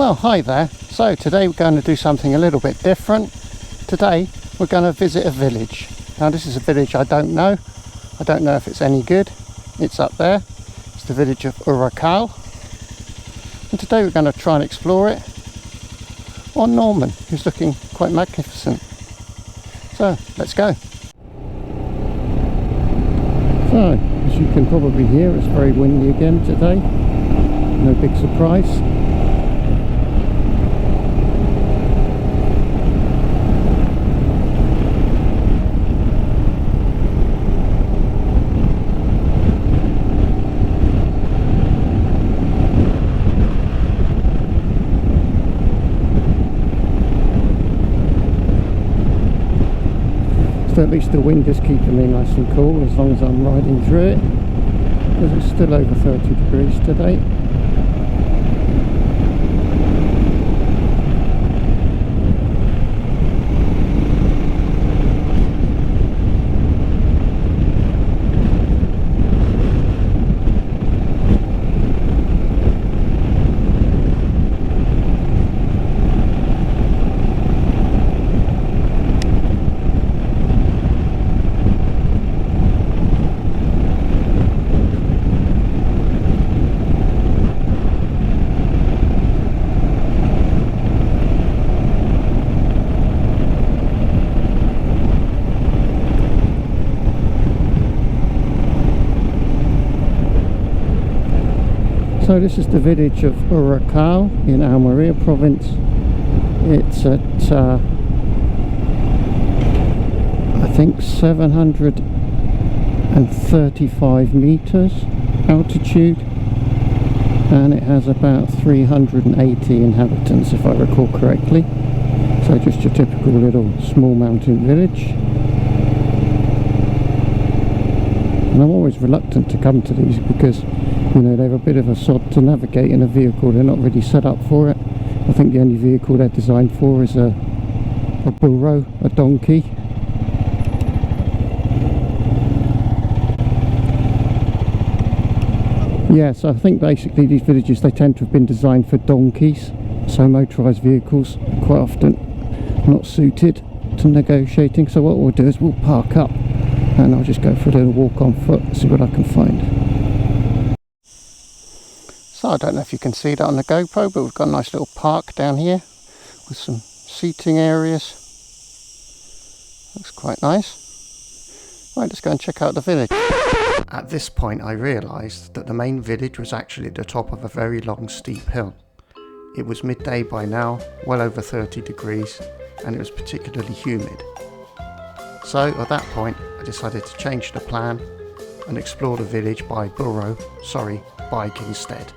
Well, hi there. So today we're going to do something a little bit different. Today we're going to visit a village. Now this is a village I don't know. I don't know if it's any good. It's up there. It's the village of Urakal. And today we're going to try and explore it on Norman, who's looking quite magnificent. So let's go. So as you can probably hear, it's very windy again today. No big surprise. So at least the wind is keeping me nice and cool as long as I'm riding through it, because it's still over 30 degrees today. So this is the village of Urakal in Almeria province. It's at I think 735 meters altitude, and it has about 380 inhabitants if I recall correctly. So just your typical little small mountain village. And I'm always reluctant to come to these because, you know, they're a bit of a sod to navigate in a vehicle. They're not really set up for it. I think the only vehicle they're designed for is a burro, a donkey. Yeah, so I think basically these villages, they tend to have been designed for donkeys. So motorised vehicles are quite often not suited to negotiating. So what we'll do is we'll park up and I'll just go for a little walk on foot and see what I can find. So I don't know if you can see that on the GoPro, but we've got a nice little park down here with some seating areas. Looks quite nice. Right, let's go and check out the village. At this point I realised that the main village was actually at the top of a very long steep hill. It was midday by now, well over 30 degrees, and it was particularly humid. So at that point I decided to change the plan and explore the village by bike instead.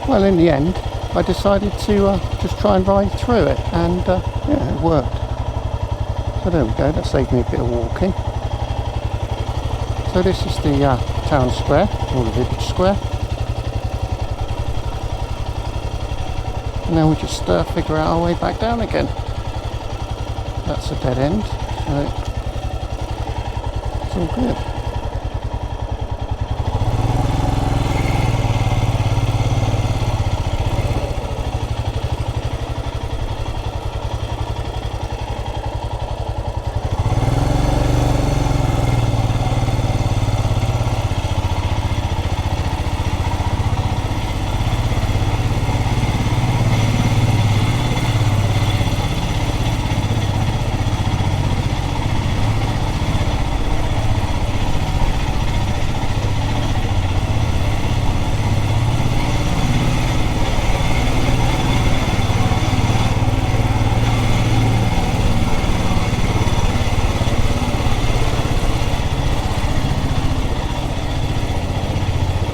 Well, in the end I decided to just try and ride through it, and yeah, it worked. So there we go, that saved me a bit of walking. So this is the town square, or the village square. And now we just figure out our way back down again. That's a dead end, so it's all good.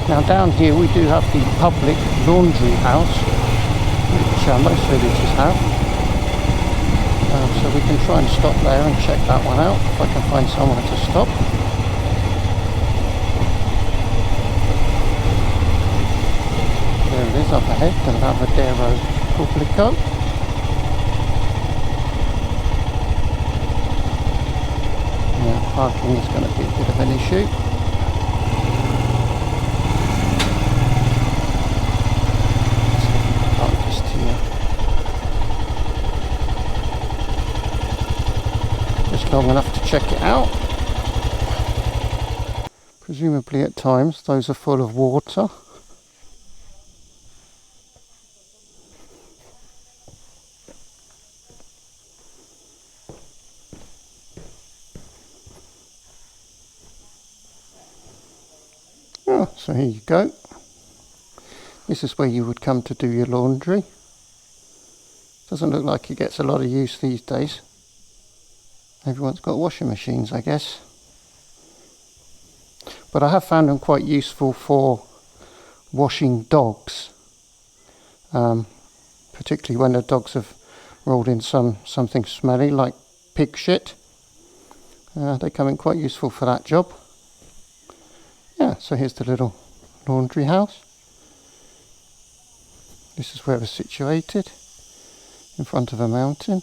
Now down here we do have the public laundry house, which most villages have. So we can try and stop there and check that one out, if I can find somewhere to stop. There it is up ahead, the Lavadero Público. Yeah, parking is going to be a bit of an issue. Long enough to check it out. Presumably at times those are full of water. Oh, so here you go. This is where you would come to do your laundry. Doesn't look like it gets a lot of use these days. Everyone's got washing machines, I guess. But I have found them quite useful for washing dogs. Particularly when the dogs have rolled in something smelly like pig shit. They come in quite useful for that job. Yeah, so here's the little laundry house. This is where it's situated, in front of a mountain.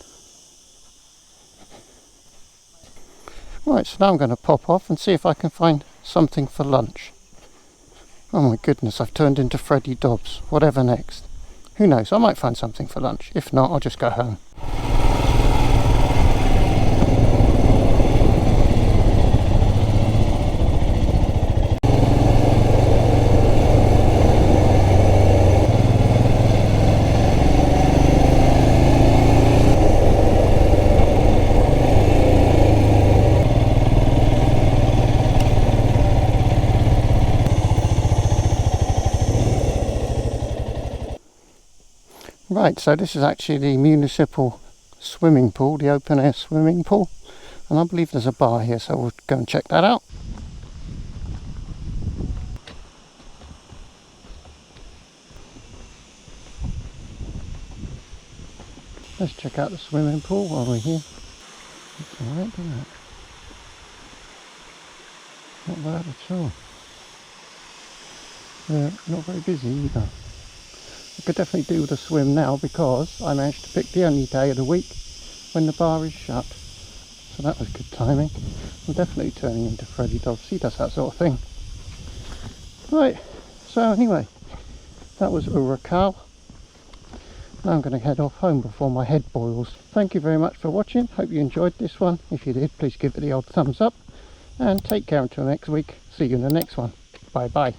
Right, so now I'm going to pop off and see if I can find something for lunch. Oh my goodness, I've turned into Freddy Dobbs. Whatever next? Who knows, I might find something for lunch. If not, I'll just go home. Right, so this is actually the municipal swimming pool, the open air swimming pool, and I believe there's a bar here, so we'll go and check that out. Let's check out the swimming pool while we're here. It's alright, isn't it? Not bad at all. Not very busy either. I could definitely do with a swim now because I managed to pick the only day of the week when the bar is shut. So that was good timing. I'm definitely turning into Freddy Dobbs. He does that sort of thing. Right, so anyway, that was Urukal. Now I'm going to head off home before my head boils. Thank you very much for watching. Hope you enjoyed this one. If you did, please give it the old thumbs up. And take care until next week. See you in the next one. Bye bye.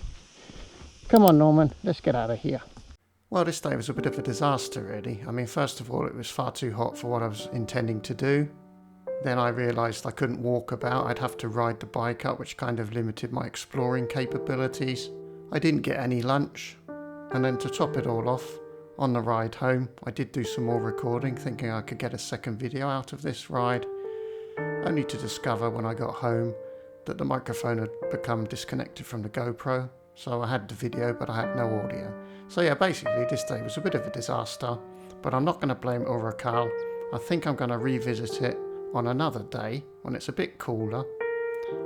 Come on Norman, let's get out of here. Well, this day was a bit of a disaster really. I mean, first of all, it was far too hot for what I was intending to do. Then I realised I couldn't walk about, I'd have to ride the bike up, which kind of limited my exploring capabilities. I didn't get any lunch. And then to top it all off, on the ride home, I did do some more recording, thinking I could get a second video out of this ride. Only to discover when I got home that the microphone had become disconnected from the GoPro. So I had the video, but I had no audio. So yeah, basically this day was a bit of a disaster, but I'm not going to blame Urukal. I think I'm going to revisit it on another day when it's a bit cooler.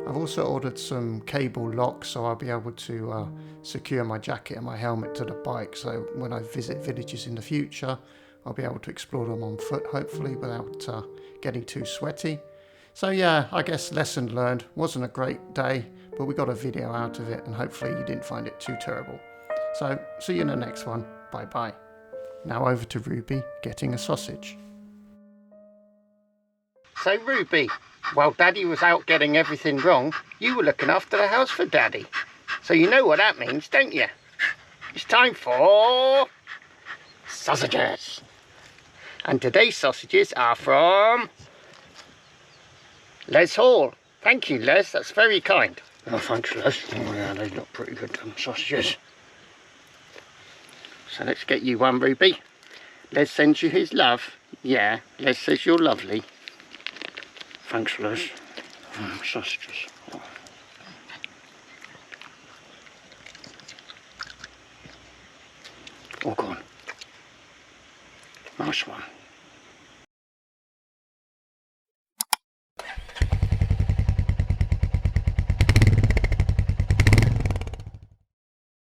I've also ordered some cable locks so I'll be able to secure my jacket and my helmet to the bike, so when I visit villages in the future I'll be able to explore them on foot, hopefully without getting too sweaty. So yeah, I guess lesson learned. Wasn't a great day, but we got a video out of it and hopefully you didn't find it too terrible. So see you in the next one. Bye bye. Now over to Ruby getting a sausage. So Ruby, while Daddy was out getting everything wrong, you were looking after the house for Daddy. So you know what that means, don't you? It's time for sausages. And today's sausages are from Les Hall. Thank you, Les, that's very kind. Oh, thanks, Les. Oh yeah, they look pretty good, them sausages. So let's get you one, Ruby. Les sends you his love. Yeah, Les says you're lovely. Thanks, Les. Sausages. Oh. All gone. Nice one.